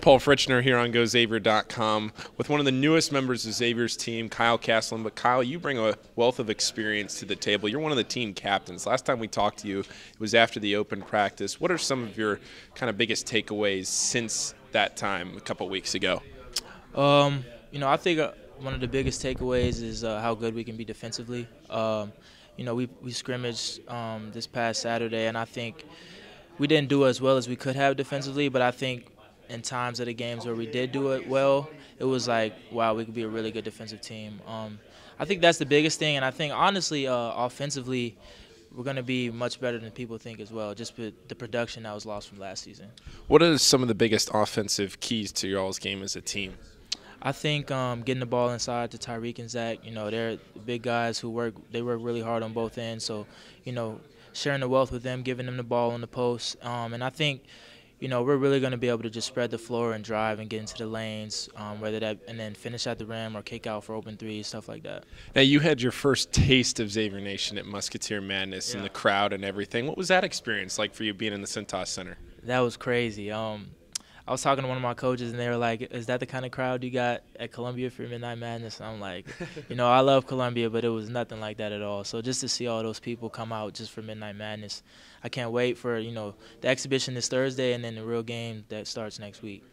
Paul Fritchner here on GoXavier.com with one of the newest members of Xavier's team, Kyle Castlin. But Kyle, you bring a wealth of experience to the table. You're one of the team captains. Last time we talked to you, it was after the open practice. What are some of your kind of biggest takeaways since that time a couple weeks ago? I think one of the biggest takeaways is how good we can be defensively. We scrimmaged this past Saturday, and I think we didn't do as well as we could have defensively, but I think in times of the games where we did do it well, it was like, wow, we could be a really good defensive team. I think that's the biggest thing, and I think, honestly, offensively, we're going to be much better than people think as well, just with the production that was lost from last season. What are some of the biggest offensive keys to y'all's game as a team? I think getting the ball inside to Tyreek and Zach, they're big guys who work really hard on both ends. So, sharing the wealth with them, giving them the ball on the post. And I think, we're really going to be able to just spread the floor and drive and get into the lanes, and then finish at the rim or kick out for open threes, stuff like that. Now, you had your first taste of Xavier Nation at Musketeer Madness and the crowd and everything. What was that experience like for you being in the Cintas Center? That was crazy. I was talking to one of my coaches, and they were like, is that the kind of crowd you got at Columbia for Midnight Madness? And I'm like, I love Columbia, but it was nothing like that at all. So just to see all those people come out just for Midnight Madness, I can't wait for, the exhibition this Thursday and then the real game that starts next week.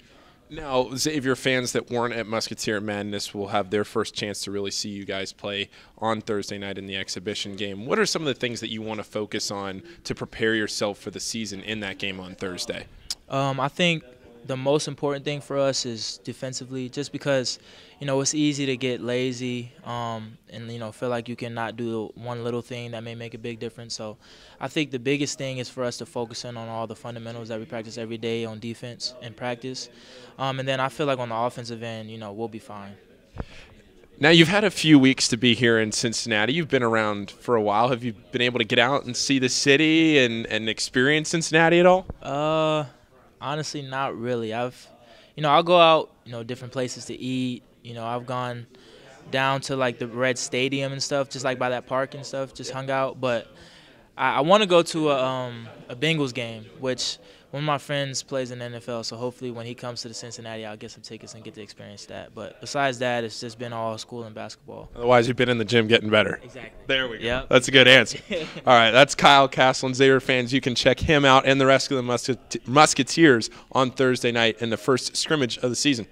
Now, Xavier fans that weren't at Musketeer Madness will have their first chance to really see you guys play on Thursday night in the exhibition game. What are some of the things that you want to focus on to prepare yourself for the season in that game on Thursday? I think the most important thing for us is defensively, just because, it's easy to get lazy and, feel like you cannot do one little thing that may make a big difference. So I think the biggest thing is for us to focus in on all the fundamentals that we practice every day on defense and practice. And then I feel like on the offensive end, we'll be fine. Now, you've had a few weeks to be here in Cincinnati. You've been around for a while. Have you been able to get out and see the city and experience Cincinnati at all? Honestly, not really. I'll go out, different places to eat. I've gone down to like the Red Stadium and stuff, just like by that park and stuff, just hung out. But I want to go to a Bengals game, which one of my friends plays in the NFL. So hopefully when he comes to the Cincinnati, I'll get some tickets and get to experience that. But besides that, it's just been all school and basketball. Otherwise, you've been in the gym getting better. Exactly. There we go. Yep. That's a good answer. All right, that's Kyle Castlin. Xavier fans, you can check him out and the rest of the Musketeers on Thursday night in the first scrimmage of the season.